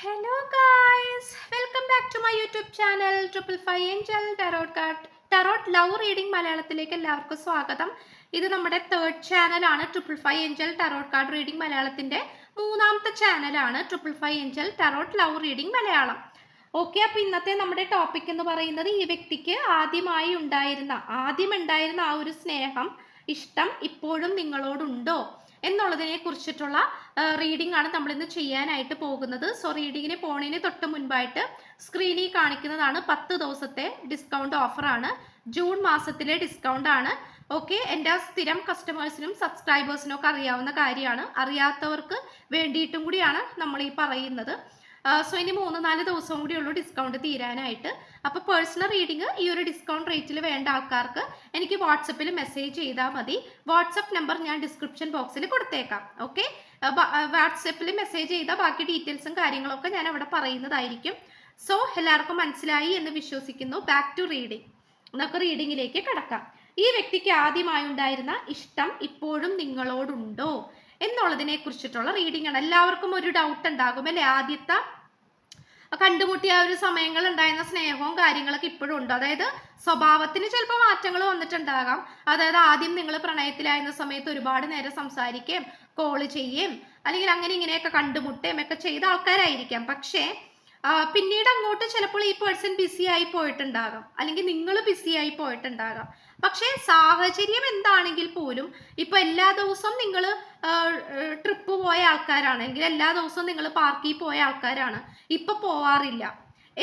Hello guys, welcome back to my YouTube channel Triple Five Angel Tarot Love Reading മലയാളത്തിലേക്ക് എല്ലാവർക്കും സ്വാഗതം. ഇത് നമ്മുടെ തേർഡ് ചാനലാണ്. Triple five Angel tarot card reading മലയാളത്തിന്റെ മൂന്നാമത്തെ ചാനലാണ് triple five Angel tarot love reading Malayalam. Okay, അപ്പോൾ ഇന്നത്തെ നമ്മുടെ ടോപ്പിക് എന്ന് പറയുന്നത് ഈ വ്യക്തിക്ക് ആദ്യം ഉണ്ടായിരുന്ന ആ ഒരു സ്നേഹം, ഇഷ്ടം ഇപ്പോഴും നിങ്ങളോടുണ്ടോ എന്നുള്ളതിനെ കുറിച്ചിട്ടുള്ള റീഡിംഗ് ആണ് നമ്മൾ ഇന്ന് ചെയ്യാനായിട്ട് പോകുന്നത്. സോ റീഡിങ്ങിന് പോണതിന് തൊട്ട് മുൻപായിട്ട് സ്ക്രീനിൽ കാണിക്കുന്നതാണ് 10 ദിവസത്തെ ഡിസ്കൗണ്ട് ഓഫറാണ്. ജൂൺ മാസത്തിലെ ഡിസ്കൗണ്ട് ആണ്. ഓക്കെ, എൻ്റെ സ്ഥിരം കസ്റ്റമേഴ്സിനും സബ്സ്ക്രൈബേഴ്സിനും ഒക്കെ അറിയാവുന്ന കാര്യമാണ്. അറിയാത്തവർക്ക് വേണ്ടിയിട്ടും കൂടിയാണ് നമ്മൾ ഈ പറയുന്നത്. സോ ഇനി 3-4 ദിവസവും കൂടി ഉള്ളൂ ഡിസ്കൗണ്ട് തീരാനായിട്ട്. അപ്പോൾ പേഴ്സണൽ റീഡിങ് ഈ ഒരു ഡിസ്കൗണ്ട് റേറ്റിൽ വേണ്ട ആൾക്കാർക്ക് എനിക്ക് വാട്സപ്പിൽ മെസ്സേജ് ചെയ്താൽ മതി. വാട്സപ്പ് നമ്പർ ഞാൻ ഡിസ്ക്രിപ്ഷൻ ബോക്സിൽ കൊടുത്തേക്കാം. ഓക്കെ, വാട്സപ്പിൽ മെസ്സേജ് ചെയ്താൽ ബാക്കി ഡീറ്റെയിൽസും കാര്യങ്ങളൊക്കെ ഞാൻ അവിടെ പറയുന്നതായിരിക്കും. സോ എല്ലാവർക്കും മനസ്സിലായി എന്ന് വിശ്വസിക്കുന്നു. Back to reading. നമുക്ക് റീഡിങ്ങിലേക്ക് കടക്കാം. ഈ വ്യക്തിക്ക് ആദ്യമായി ഉണ്ടായിരുന്ന ഇഷ്ടം ഇപ്പോഴും നിങ്ങളോടുണ്ടോ എന്നുള്ളതിനെ കുറിച്ചിട്ടുള്ള റീഡിംഗ് ആണ്. എല്ലാവർക്കും ഒരു ഡൗട്ട് ഉണ്ടാകും അല്ലെ? ആദ്യത്തെ കണ്ടുമുട്ടിയ ഒരു സമയങ്ങൾ ഉണ്ടായിരുന്ന സ്നേഹവും കാര്യങ്ങളൊക്കെ ഇപ്പോഴും ഉണ്ട്. അതായത് സ്വഭാവത്തിന് ചിലപ്പോൾ മാറ്റങ്ങൾ വന്നിട്ടുണ്ടാകാം. അതായത് ആദ്യം നിങ്ങൾ പ്രണയത്തിലായിരുന്ന സമയത്ത് ഒരുപാട് നേരം സംസാരിക്കുകയും കോള് ചെയ്യുകയും അല്ലെങ്കിൽ അങ്ങനെ ഇങ്ങനെയൊക്കെ കണ്ടുമുട്ടുകയും ഒക്കെ ചെയ്ത ആൾക്കാരായിരിക്കാം. പക്ഷേ പിന്നീട് അങ്ങോട്ട് ചിലപ്പോൾ ഈ പേഴ്സൺ ബിസി ആയി പോയിട്ടുണ്ടാകാം, അല്ലെങ്കിൽ നിങ്ങൾ ബിസി ആയി പോയിട്ടുണ്ടാകാം. പക്ഷേ സാഹചര്യം എന്താണെങ്കിൽ പോലും ഇപ്പൊ എല്ലാ ദിവസവും നിങ്ങൾ ട്രിപ്പ് പോയ ആൾക്കാരാണെങ്കിൽ, എല്ലാ ദിവസവും നിങ്ങൾ പാർക്കിൽ പോയ ആൾക്കാരാണ്, ഇപ്പൊ പോവാറില്ല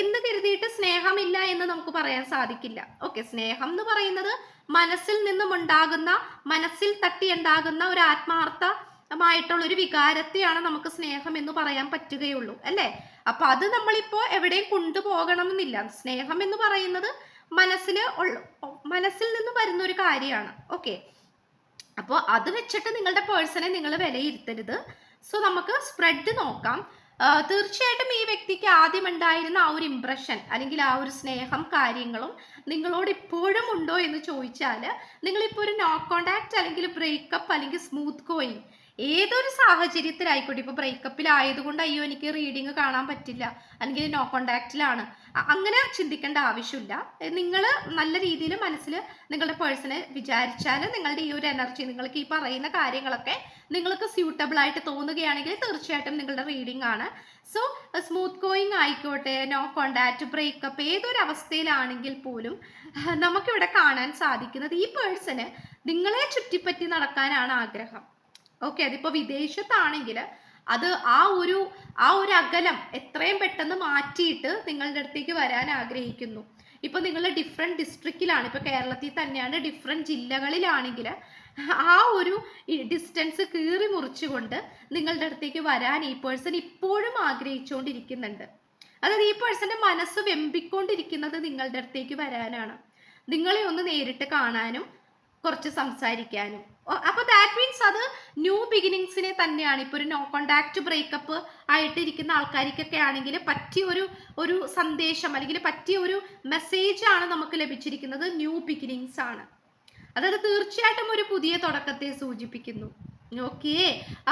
എന്ന് കരുതിയിട്ട് സ്നേഹമില്ല എന്ന് നമുക്ക് പറയാൻ സാധിക്കില്ല. ഓക്കെ, സ്നേഹം എന്ന് പറയുന്നത് മനസ്സിൽ നിന്നും ഉണ്ടാകുന്ന, മനസ്സിൽ തട്ടിയുണ്ടാകുന്ന ഒരു ആത്മാർത്ഥമായിട്ടുള്ള ഒരു വികാരത്തെയാണ് നമുക്ക് സ്നേഹം എന്ന് പറയാൻ പറ്റുകയുള്ളൂ അല്ലേ? അപ്പൊ അത് നമ്മളിപ്പോ എവിടെയും കൊണ്ടുപോകണമെന്നില്ല. സ്നേഹം എന്ന് പറയുന്നത് മനസ്സിൽ നിന്ന് വരുന്ന ഒരു കാര്യമാണ്. ഓക്കെ, അപ്പോൾ അത് വെച്ചിട്ട് നിങ്ങളുടെ പേഴ്സണെ നിങ്ങൾ വിലയിരുത്തരുത്. സോ നമുക്ക് സ്പ്രെഡ് നോക്കാം. തീർച്ചയായിട്ടും ഈ വ്യക്തിക്ക് ആദ്യം ഉണ്ടായിരുന്ന ആ ഒരു ഇംപ്രഷൻ അല്ലെങ്കിൽ ആ ഒരു സ്നേഹം കാര്യങ്ങളും നിങ്ങളോട് ഇപ്പോഴും ഉണ്ടോ എന്ന് ചോദിച്ചാൽ, നിങ്ങളിപ്പോൾ ഒരു നോ കോണ്ടാക്ട് അല്ലെങ്കിൽ ബ്രേക്കപ്പ് അല്ലെങ്കിൽ സ്മൂത്ത് ഗോയിങ് ഏതൊരു സാഹചര്യത്തിലായിക്കോട്ടെ, ഇപ്പൊ ബ്രേക്കപ്പിലായതുകൊണ്ട് അയ്യോ എനിക്ക് റീഡിങ് കാണാൻ പറ്റില്ല അല്ലെങ്കിൽ നോ കോണ്ടാക്റ്റിലാണ്, അങ്ങനെ ചിന്തിക്കേണ്ട ആവശ്യമില്ല. നിങ്ങൾ നല്ല രീതിയിൽ മനസ്സിൽ നിങ്ങളുടെ പേഴ്സണെ വിചാരിച്ചാൽ നിങ്ങളുടെ ഈ ഒരു എനർജി, നിങ്ങൾക്ക് ഈ പറയുന്ന കാര്യങ്ങളൊക്കെ നിങ്ങൾക്ക് സ്യൂട്ടബിൾ ആയിട്ട് തോന്നുകയാണെങ്കിൽ തീർച്ചയായിട്ടും നിങ്ങളുടെ റീഡിംഗ് ആണ്. സോ സ്മൂത്ത് ഗോയിങ് ആയിക്കോട്ടെ, നോ കോണ്ടാക്ട്, ബ്രേക്കപ്പ്, ഏതൊരു അവസ്ഥയിലാണെങ്കിൽ പോലും നമുക്കിവിടെ കാണാൻ സാധിക്കുന്നത് ഈ പേഴ്സണ് നിങ്ങളെ ചുറ്റിപ്പറ്റി നടക്കാനാണ് ആഗ്രഹം. ഓക്കെ, അതിപ്പോ വിദേശത്താണെങ്കിൽ അത് ആ ഒരു അകലം എത്രയും പെട്ടെന്ന് മാറ്റിയിട്ട് നിങ്ങളുടെ അടുത്തേക്ക് വരാൻ ആഗ്രഹിക്കുന്നു. ഇപ്പൊ നിങ്ങൾ ഡിഫറെന്റ് ഡിസ്ട്രിക്റ്റിലാണ്, ഇപ്പൊ കേരളത്തിൽ തന്നെയാണ്, ഡിഫറെന്റ് ജില്ലകളിലാണെങ്കിൽ ആ ഒരു ഡിസ്റ്റൻസ് കീറി മുറിച്ചുകൊണ്ട് നിങ്ങളുടെ അടുത്തേക്ക് വരാൻ ഈ പേഴ്സൺ ഇപ്പോഴും ആഗ്രഹിച്ചുകൊണ്ടിരിക്കുന്നുണ്ട്. അതായത് ഈ പേഴ്സന്റെ മനസ്സ് വെമ്പിക്കൊണ്ടിരിക്കുന്നത് നിങ്ങളുടെ അടുത്തേക്ക് വരാനാണ്, നിങ്ങളെ ഒന്ന് നേരിട്ട് കാണാനും കുറച്ച് സംസാരിക്കാനും. അപ്പൊ ദാറ്റ് മീൻസ് അത് ന്യൂ ബിഗിനിങ്സിനെ തന്നെയാണ്. ഇപ്പൊ ഒരു നോ കോണ്ടാക്ട് ബ്രേക്കപ്പ് ആയിട്ടിരിക്കുന്ന ആൾക്കാർക്കൊക്കെ ആണെങ്കിൽ പറ്റിയ ഒരു സന്ദേശം അല്ലെങ്കിൽ പറ്റിയ ഒരു മെസ്സേജ് ആണ് നമുക്ക് ലഭിച്ചിരിക്കുന്നത്. ന്യൂ ബിഗിനിങ്സ് ആണ്. അതായത് തീർച്ചയായിട്ടും ഒരു പുതിയ തുടക്കത്തെ സൂചിപ്പിക്കുന്നു. ഓക്കെ,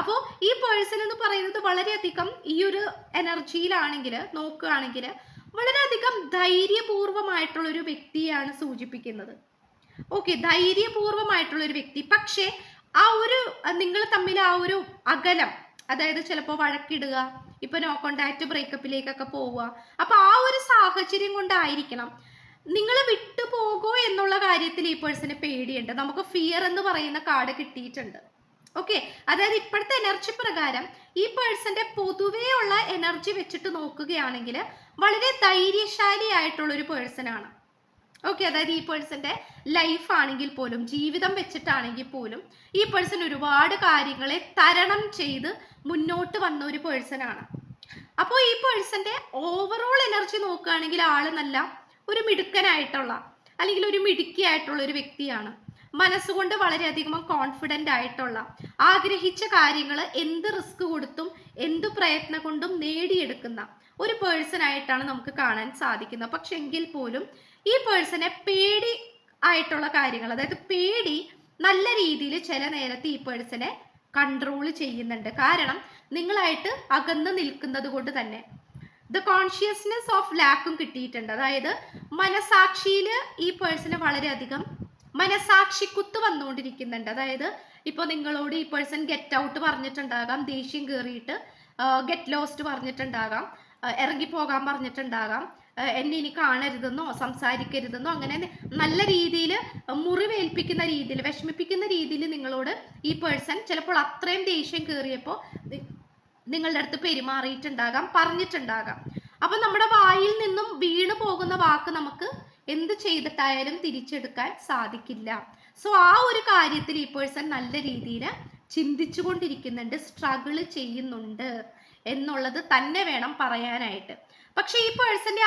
അപ്പോൾ ഈ പേഴ്സൺ എന്ന് പറയുന്നത് വളരെയധികം ഈ ഒരു എനർജിയിലാണെങ്കിൽ നോക്കുകയാണെങ്കിൽ വളരെയധികം ധൈര്യപൂർവമായിട്ടുള്ള ഒരു വ്യക്തിയാണ് സൂചിപ്പിക്കുന്നത്. ഓക്കെ, ധൈര്യപൂർവമായിട്ടുള്ള ഒരു വ്യക്തി. പക്ഷേ ആ ഒരു നിങ്ങൾ തമ്മിൽ ആ ഒരു അകലം, അതായത് ചിലപ്പോൾ വഴക്കിടുക, ഇപ്പൊ നോ കോണ്ടാക്ട് ബ്രേക്കപ്പിലേക്കൊക്കെ പോവുക, അപ്പൊ ആ ഒരു സാഹചര്യം കൊണ്ടായിരിക്കണം നിങ്ങൾ വിട്ടുപോകോ എന്നുള്ള കാര്യത്തിൽ ഈ പേഴ്സണ് പേടിയുണ്ട്. നമുക്ക് ഫിയർ എന്ന് പറയുന്ന കാർഡ് കിട്ടിയിട്ടുണ്ട്. ഓക്കെ, അതായത് ഇപ്പോഴത്തെ എനർജി പ്രകാരം ഈ പേഴ്സന്റെ പൊതുവേ ഉള്ള എനർജി വെച്ചിട്ട് നോക്കുകയാണെങ്കിൽ വളരെ ധൈര്യശാലി ആയിട്ടുള്ള ഒരു പേഴ്സൺ ആണ്. ഓക്കെ, അതായത് ഈ പേഴ്സന്റെ ലൈഫ് ആണെങ്കിൽ പോലും, ജീവിതം വെച്ചിട്ടാണെങ്കിൽ പോലും ഈ പേഴ്സൺ ഒരുപാട് കാര്യങ്ങളെ തരണം ചെയ്ത് മുന്നോട്ട് വന്ന ഒരു പേഴ്സൺ ആണ്. അപ്പോൾ ഈ പേഴ്സന്റെ ഓവറോൾ എനർജി നോക്കുകയാണെങ്കിൽ ആള് നല്ല ഒരു മിടുക്കനായിട്ടുള്ള അല്ലെങ്കിൽ ഒരു മിടുക്കിയായിട്ടുള്ള ഒരു വ്യക്തിയാണ്. മനസ്സുകൊണ്ട് വളരെയധികം കോൺഫിഡൻ്റ് ആയിട്ടുള്ള, ആഗ്രഹിച്ച കാര്യങ്ങൾ എന്ത് റിസ്ക് കൊടുത്തും എന്ത് പ്രയത്നം കൊണ്ടും നേടിയെടുക്കുന്ന ഒരു പേഴ്സൺ ആയിട്ടാണ് നമുക്ക് കാണാൻ സാധിക്കുന്നത്. പക്ഷെ എങ്കിൽ പോലും ഈ പേഴ്സണെ പേടി ആയിട്ടുള്ള കാര്യങ്ങൾ, അതായത് പേടി നല്ല രീതിയിൽ ചില നേരത്തെ ഈ പേഴ്സണെ കൺട്രോൾ ചെയ്യുന്നുണ്ട്. കാരണം നിങ്ങളായിട്ട് അകന്ന് നിൽക്കുന്നത് കൊണ്ട് തന്നെ. ദ കോൺഷ്യസ്നെസ് ഓഫ് ലാക്കും കിട്ടിയിട്ടുണ്ട്. അതായത് മനസാക്ഷിയിൽ ഈ പേഴ്സണ് വളരെയധികം മനസാക്ഷിക്കുത്ത് വന്നുകൊണ്ടിരിക്കുന്നുണ്ട്. അതായത് ഇപ്പോൾ നിങ്ങളോട് ഈ പേഴ്സൺ ഗെറ്റ് ഔട്ട് പറഞ്ഞിട്ടുണ്ടാകാം, ദേഷ്യം കയറിയിട്ട് ഗെറ്റ് ലോസ്റ്റ് പറഞ്ഞിട്ടുണ്ടാകാം, ഇറങ്ങിപ്പോകാൻ പറഞ്ഞിട്ടുണ്ടാകാം, എന്നെ ഇനി കാണരുതെന്നോ സംസാരിക്കരുതെന്നോ അങ്ങനെ നല്ല രീതിയിൽ മുറിവേൽപ്പിക്കുന്ന രീതിയിൽ വിഷമിപ്പിക്കുന്ന രീതിയിൽ നിങ്ങളോട് ഈ പേഴ്സൺ ചിലപ്പോൾ അത്രയും ദേഷ്യം കയറിയപ്പോൾ നിങ്ങളുടെ അടുത്ത് പെരുമാറിയിട്ടുണ്ടാകാം, പറഞ്ഞിട്ടുണ്ടാകാം. അപ്പൊ നമ്മുടെ വായിൽ നിന്നും വീണു പോകുന്ന വാക്ക് നമുക്ക് എന്ത് ചെയ്തിട്ടായാലും തിരിച്ചെടുക്കാൻ സാധിക്കില്ല. സോ ആ ഒരു കാര്യത്തിൽ ഈ പേഴ്സൺ നല്ല രീതിയിൽ ചിന്തിച്ചു കൊണ്ടിരിക്കുന്നുണ്ട്, സ്ട്രഗിൾ ചെയ്യുന്നുണ്ട് എന്നുള്ളത് തന്നെ വേണം പറയാനായിട്ട്. പക്ഷെ ഈ പേഴ്സന്റെ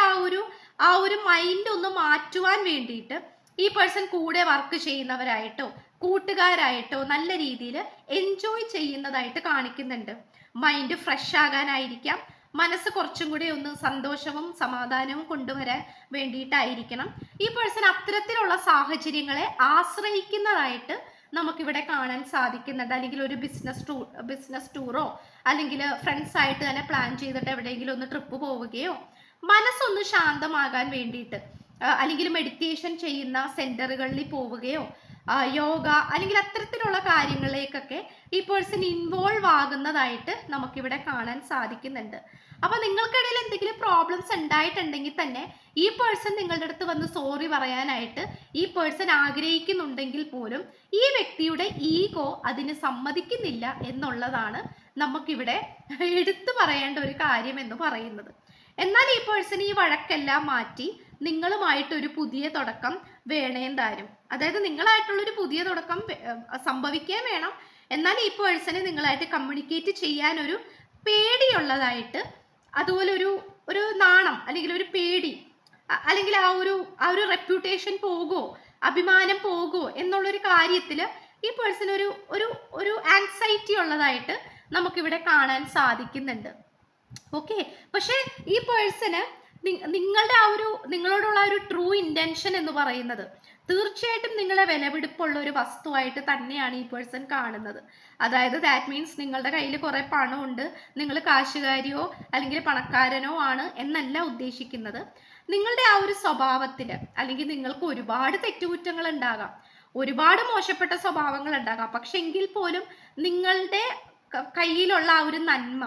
ആ ഒരു മൈൻഡ് ഒന്ന് മാറ്റുവാൻ വേണ്ടിയിട്ട് ഈ പേഴ്സൺ കൂടെ വർക്ക് ചെയ്യുന്നവരായിട്ടോ കൂട്ടുകാരായിട്ടോ നല്ല രീതിയിൽ എൻജോയ് ചെയ്യുന്നതായിട്ട് കാണിക്കുന്നുണ്ട്. മൈൻഡ് ഫ്രഷ് ആകാനായിരിക്കാം, മനസ്സ് കുറച്ചും കൂടി ഒന്ന് സന്തോഷവും സമാധാനവും കൊണ്ടുവരാൻ വേണ്ടിയിട്ടായിരിക്കണം ഈ പേഴ്സൺ അത്തരത്തിലുള്ള സാഹചര്യങ്ങളെ ആശ്രയിക്കുന്നതായിട്ട് നമുക്കിവിടെ കാണാൻ സാധിക്കുന്നുണ്ട്. അല്ലെങ്കിൽ ഒരു ബിസിനസ് ടൂറോ അല്ലെങ്കിൽ ഫ്രണ്ട്സ് ആയിട്ട് തന്നെ പ്ലാൻ ചെയ്തിട്ട് എവിടെയെങ്കിലും ഒന്ന് ട്രിപ്പ് പോവുകയോ മനസ്സൊന്ന് ശാന്തമാകാൻ വേണ്ടിയിട്ട് അല്ലെങ്കിൽ മെഡിറ്റേഷൻ ചെയ്യുന്ന സെന്ററുകളിൽ പോവുകയോ യോഗ അല്ലെങ്കിൽ അത്തരത്തിലുള്ള കാര്യങ്ങളിലേക്കൊക്കെ ഈ പേഴ്സൺ ഇൻവോൾവ് ആകുന്നതായിട്ട് നമുക്കിവിടെ കാണാൻ സാധിക്കുന്നുണ്ട്. അപ്പൊ നിങ്ങൾക്കിടയിൽ എന്തെങ്കിലും പ്രോബ്ലംസ് ഉണ്ടായിട്ടുണ്ടെങ്കിൽ തന്നെ ഈ പേഴ്സൺ നിങ്ങളുടെ അടുത്ത് വന്ന് സോറി പറയാനായിട്ട് ഈ പേഴ്സൺ ആഗ്രഹിക്കുന്നുണ്ടെങ്കിൽ പോലും ഈ വ്യക്തിയുടെ ഈഗോ അതിന് സമ്മതിക്കുന്നില്ല എന്നുള്ളതാണ് നമുക്കിവിടെ എടുത്തു പറയേണ്ട ഒരു കാര്യം എന്ന് പറയുന്നത്. എന്നാൽ ഈ പേഴ്സൺ ഈ വഴക്കെല്ലാം മാറ്റി നിങ്ങളുമായിട്ടൊരു പുതിയ തുടക്കം വേണേന്താരും, അതായത് നിങ്ങളായിട്ടുള്ളൊരു പുതിയ തുടക്കം സംഭവിക്കാൻ വേണം. എന്നാൽ ഈ പേഴ്സണ് നിങ്ങളായിട്ട് കമ്മ്യൂണിക്കേറ്റ് ചെയ്യാൻ ഒരു പേടിയുള്ളതായിട്ട്, അതുപോലെ ഒരു നാണം അല്ലെങ്കിൽ ഒരു പേടി അല്ലെങ്കിൽ ആ ഒരു റെപ്യൂട്ടേഷൻ പോകുമോ അഭിമാനം പോകുമോ എന്നുള്ളൊരു കാര്യത്തിൽ ഈ പേഴ്സൺ ഒരു ആൻസൈറ്റി ഉള്ളതായിട്ട് നമുക്കിവിടെ കാണാൻ സാധിക്കുന്നുണ്ട്. ഓക്കെ, പക്ഷെ ഈ പേഴ്സണ് നിങ്ങളോടുള്ള ഒരു ട്രൂ ഇന്റൻഷൻ എന്ന് പറയുന്നത് തീർച്ചയായിട്ടും നിങ്ങളെ വിലപിടിപ്പുള്ള ഒരു വസ്തുവായിട്ട് തന്നെയാണ് ഈ പേഴ്സൺ കാണുന്നത്. അതായത് ദാറ്റ് മീൻസ് നിങ്ങളുടെ കയ്യിൽ കുറെ പണമുണ്ട്, നിങ്ങൾ കാശുകാരിയോ അല്ലെങ്കിൽ പണക്കാരനോ ആണ് എന്നല്ല ഉദ്ദേശിക്കുന്നത്. നിങ്ങളുടെ ആ ഒരു സ്വഭാവത്തിൽ അല്ലെങ്കിൽ നിങ്ങൾക്ക് ഒരുപാട് തെറ്റുകുറ്റങ്ങൾ ഉണ്ടാകാം, ഒരുപാട് മോശപ്പെട്ട സ്വഭാവങ്ങൾ ഉണ്ടാകാം, പക്ഷെ എങ്കിൽ പോലും നിങ്ങളുടെ കയ്യിലുള്ള ആ ഒരു നന്മ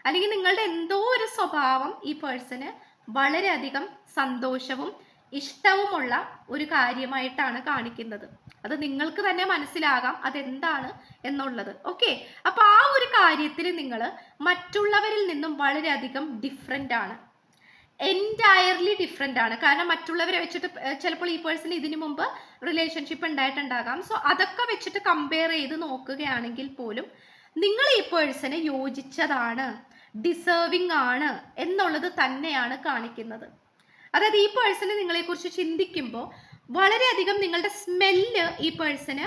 അല്ലെങ്കിൽ നിങ്ങളുടെ എന്തോ ഒരു സ്വഭാവം ഈ പേഴ്സണ് വളരെയധികം സന്തോഷവും ഇഷ്ടവുമുള്ള ഒരു കാര്യമായിട്ടാണ് കാണിക്കുന്നത്. അത് നിങ്ങൾക്ക് തന്നെ മനസ്സിലാകാം അതെന്താണ് എന്നുള്ളത്. ഓക്കെ, അപ്പൊ ആ ഒരു കാര്യത്തിൽ നിങ്ങൾ മറ്റുള്ളവരിൽ നിന്നും വളരെയധികം ഡിഫറെൻ്റ് ആണ്, എൻറ്റയർലി ഡിഫറെൻ്റ് ആണ്. കാരണം മറ്റുള്ളവരെ വെച്ചിട്ട് ചിലപ്പോൾ ഈ പേഴ്സൺ ഇതിനു മുമ്പ് റിലേഷൻഷിപ്പ് ഉണ്ടായിട്ടുണ്ടാകാം. സോ അതൊക്കെ വെച്ചിട്ട് കമ്പയർ ചെയ്ത് നോക്കുകയാണെങ്കിൽ പോലും നിങ്ങൾ ഈ പേഴ്സണ് യോജിച്ചതാണ്, ഡിസേർവിങ് ആണ് എന്നുള്ളത് തന്നെയാണ് കാണിക്കുന്നത്. അതായത് ഈ പേഴ്സണ് നിങ്ങളെക്കുറിച്ച് ചിന്തിക്കുമ്പോൾ വളരെയധികം നിങ്ങളുടെ സ്മെല്ല് ഈ പേഴ്സണ്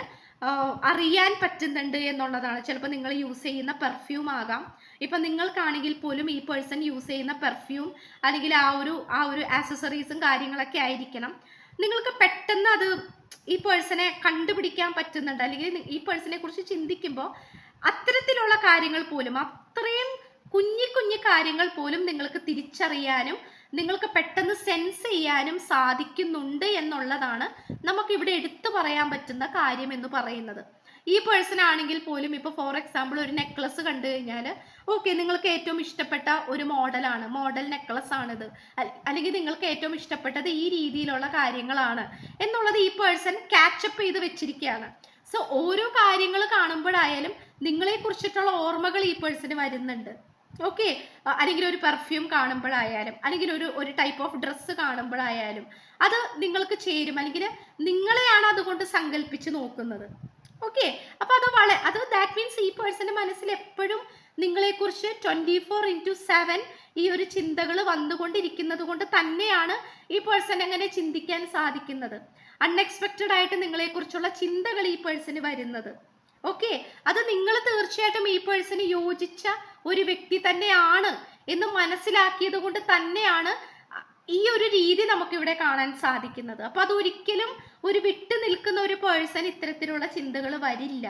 അറിയാൻ പറ്റുന്നുണ്ട് എന്നുള്ളതാണ്. ചിലപ്പോൾ നിങ്ങൾ യൂസ് ചെയ്യുന്ന പെർഫ്യൂം ആകാം, ഇപ്പം നിങ്ങൾക്കാണെങ്കിൽ പോലും ഈ പേഴ്സൺ യൂസ് ചെയ്യുന്ന പെർഫ്യൂം അല്ലെങ്കിൽ ആ ഒരു ആക്സസറീസും കാര്യങ്ങളൊക്കെ ആയിരിക്കണം. നിങ്ങൾക്ക് പെട്ടെന്ന് അത് ഈ പേഴ്സണെ കണ്ടുപിടിക്കാൻ പറ്റുന്നുണ്ട്. അല്ലെങ്കിൽ ഈ പേഴ്സണെ കുറിച്ച് ചിന്തിക്കുമ്പോൾ അത്തരത്തിലുള്ള കാര്യങ്ങൾ പോലും, അത്രയും കുഞ്ഞു കാര്യങ്ങൾ പോലും നിങ്ങൾക്ക് തിരിച്ചറിയാനും നിങ്ങൾക്ക് പെട്ടെന്ന് സെൻസ് ചെയ്യാനും സാധിക്കുന്നുണ്ട് എന്നുള്ളതാണ് നമുക്കിവിടെ എടുത്തു പറയാൻ പറ്റുന്ന കാര്യം എന്ന് പറയുന്നത്. ഈ പേഴ്സൺ ആണെങ്കിൽ പോലും ഇപ്പോൾ ഫോർ എക്സാമ്പിൾ ഒരു നെക്ലസ് കണ്ടു കഴിഞ്ഞാൽ ഓക്കെ, നിങ്ങൾക്ക് ഏറ്റവും ഇഷ്ടപ്പെട്ട ഒരു മോഡൽ നെക്ലസ് ആണിത്, അല്ലെങ്കിൽ നിങ്ങൾക്ക് ഏറ്റവും ഇഷ്ടപ്പെട്ടത് ഈ രീതിയിലുള്ള കാര്യങ്ങളാണ് എന്നുള്ളത് ഈ പേഴ്സൺ ക്യാച്ചപ്പ് ചെയ്ത് വെച്ചിരിക്കുകയാണ്. സോ ഓരോ കാര്യങ്ങൾ കാണുമ്പോഴായാലും നിങ്ങളെ കുറിച്ചിട്ടുള്ള ഓർമ്മകൾ ഈ പേഴ്സണ് വരുന്നുണ്ട്. ഓക്കെ, അല്ലെങ്കിൽ ഒരു പെർഫ്യൂം കാണുമ്പോഴായാലും അല്ലെങ്കിൽ ഒരു ടൈപ്പ് ഓഫ് ഡ്രസ്സ് കാണുമ്പോഴായാലും അത് നിങ്ങൾക്ക് ചേരും, അല്ലെങ്കിൽ നിങ്ങളെയാണ് അതുകൊണ്ട് സങ്കല്പിച്ച് നോക്കുന്നത്. ഓക്കെ, അപ്പൊ അത് ദാറ്റ് മീൻസ് ഈ പേഴ്സന്റെ മനസ്സിൽ എപ്പോഴും നിങ്ങളെക്കുറിച്ച് 24/7 ഈ ഒരു ചിന്തകൾ വന്നുകൊണ്ടിരിക്കുന്നത് കൊണ്ട് തന്നെയാണ് ഈ പേഴ്സൺ അങ്ങനെ ചിന്തിക്കാൻ സാധിക്കുന്നത്. അൺഎക്സ്പെക്റ്റഡ് ആയിട്ട് നിങ്ങളെക്കുറിച്ചുള്ള ചിന്തകൾ ഈ പേഴ്സന് വരുന്നത്. ഓക്കെ, അത് നിങ്ങൾ തീർച്ചയായിട്ടും ഈ പേഴ്സന് യോജിച്ച ഒരു വ്യക്തി തന്നെയാണ് എന്ന് മനസ്സിലാക്കിയത് കൊണ്ട് തന്നെയാണ് ഈ ഒരു രീതി നമുക്കിവിടെ കാണാൻ സാധിക്കുന്നത്. അപ്പൊ അതൊരിക്കലും ഒരു വിട്ടു നിൽക്കുന്ന ഒരു പേഴ്സൺ ഇത്തരത്തിലുള്ള ചിന്തകൾ വരില്ല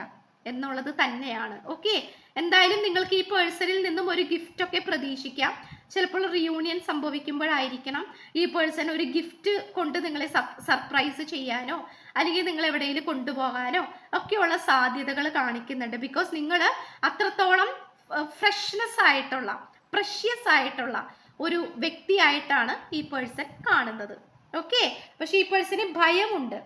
എന്നുള്ളത് തന്നെയാണ്. ഓക്കെ, എന്തായാലും നിങ്ങൾക്ക് ഈ പേഴ്സണിൽ നിന്നും ഒരു ഗിഫ്റ്റ് ഒക്കെ പ്രതീക്ഷിക്കാം. ചിലപ്പോൾ റിയൂണിയൻ സംഭവിക്കുമ്പോഴായിരിക്കണം ഈ പേഴ്സൺ ഒരു ഗിഫ്റ്റ് കൊണ്ട് നിങ്ങളെ സർപ്രൈസ് ചെയ്യാനോ അല്ലെങ്കിൽ നിങ്ങൾ എവിടെയെങ്കിലും കൊണ്ടുപോകാനോ ഒക്കെയുള്ള സാധ്യതകൾ കാണിക്കുന്നുണ്ട്. ബിക്കോസ് നിങ്ങൾ അത്രത്തോളം ഫ്രഷ്നെസ് ആയിട്ടുള്ള പ്രഷ്യസ് ആയിട്ടുള്ള ഒരു വ്യക്തിയായിട്ടാണ് ഈ പേഴ്സൺ കാണുന്നത്. ഓക്കെ, പക്ഷെ ഈ പേഴ്സന് ഭയമുണ്ട്.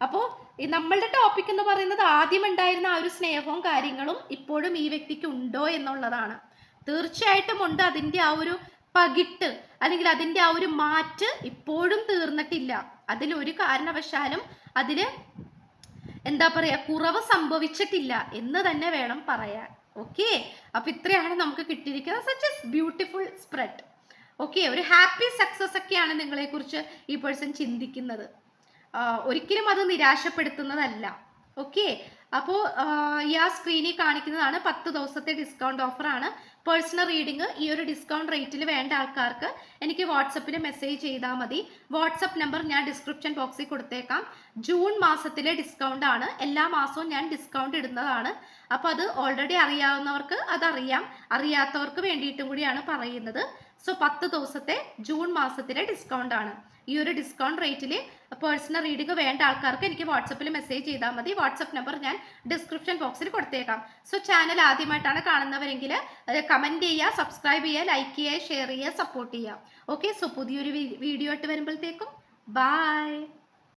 അപ്പോൾ നമ്മളുടെ ടോപ്പിക് എന്ന് പറയുന്നത് ആദ്യം ഉണ്ടായിരുന്ന ആ ഒരു സ്നേഹവും കാര്യങ്ങളും ഇപ്പോഴും ഈ വ്യക്തിക്ക് ഉണ്ടോ എന്നുള്ളതാണ്. തീർച്ചയായിട്ടും ഉണ്ട്. അതിൻ്റെ ആ ഒരു പകിട്ട് അല്ലെങ്കിൽ അതിൻ്റെ ആ ഒരു മാറ്റ് ഇപ്പോഴും തീർന്നിട്ടില്ല. അതിലൊരു കാരണവശാലും അതിൽ എന്താ പറയാ കുറവ് സംഭവിച്ചിട്ടില്ല എന്ന് തന്നെ വേണം പറയാൻ. ഓക്കെ, അപ്പൊ ഇത്രയാണ് നമുക്ക് കിട്ടിയിരിക്കുന്നത്. Such as beautiful spread. Okay, ഒരു ഹാപ്പി സക്സസ് ഒക്കെയാണ് നിങ്ങളെ കുറിച്ച് ഈ പേഴ്സൺ ചിന്തിക്കുന്നത്. ഒരിക്കലും അത് നിരാശപ്പെടുത്തുന്നതല്ല. ഓക്കെ, അപ്പോൾ ഈ സ്ക്രീനിൽ കാണിക്കുന്നതാണ് 10 ദിവസത്തെ ഡിസ്കൗണ്ട് ഓഫറാണ്. പേഴ്സണൽ റീഡിങ് ഈ ഒരു ഡിസ്കൗണ്ട് റേറ്റിൽ വേണ്ട ആൾക്കാർക്ക് എനിക്ക് വാട്സപ്പിൽ മെസ്സേജ് ചെയ്താൽ മതി. വാട്സപ്പ് നമ്പർ ഞാൻ ഡിസ്ക്രിപ്ഷൻ ബോക്സിൽ കൊടുത്തേക്കാം. ജൂൺ മാസത്തിലെ ഡിസ്കൗണ്ട് ആണ്. എല്ലാ മാസവും ഞാൻ ഡിസ്കൗണ്ട് ഇടുന്നതാണ്. അപ്പോൾ അത് ഓൾറെഡി അറിയാവുന്നവർക്ക് അതറിയാം, അറിയാത്തവർക്ക് വേണ്ടിയിട്ടും കൂടിയാണ് പറയുന്നത്. സോ 10 ദിവസത്തെ ജൂൺ മാസത്തിലെ ഡിസ്കൗണ്ട് ആണ്. ഈ ഒരു ഡിസ്കൗണ്ട് റേറ്റിൽ പേഴ്സണൽ റീഡിങ് വേണ്ട ആൾക്കാർക്ക് എനിക്ക് വാട്സപ്പിൽ മെസ്സേജ് ചെയ്താൽ മതി. വാട്സപ്പ് നമ്പർ ഞാൻ ഡിസ്ക്രിപ്ഷൻ ബോക്സിൽ കൊടുത്തേക്കാം. സോ ചാനൽ ആദ്യമായിട്ടാണ് കാണുന്നവരെങ്കിൽ കമൻറ്റ് ചെയ്യുക, സബ്സ്ക്രൈബ് ചെയ്യുക, ലൈക്ക് ചെയ്യുക, ഷെയർ ചെയ്യുക, സപ്പോർട്ട് ചെയ്യുക. ഓക്കെ, സോ പുതിയൊരു വീഡിയോ ആയിട്ട് വരുമ്പോഴത്തേക്കും ബൈ.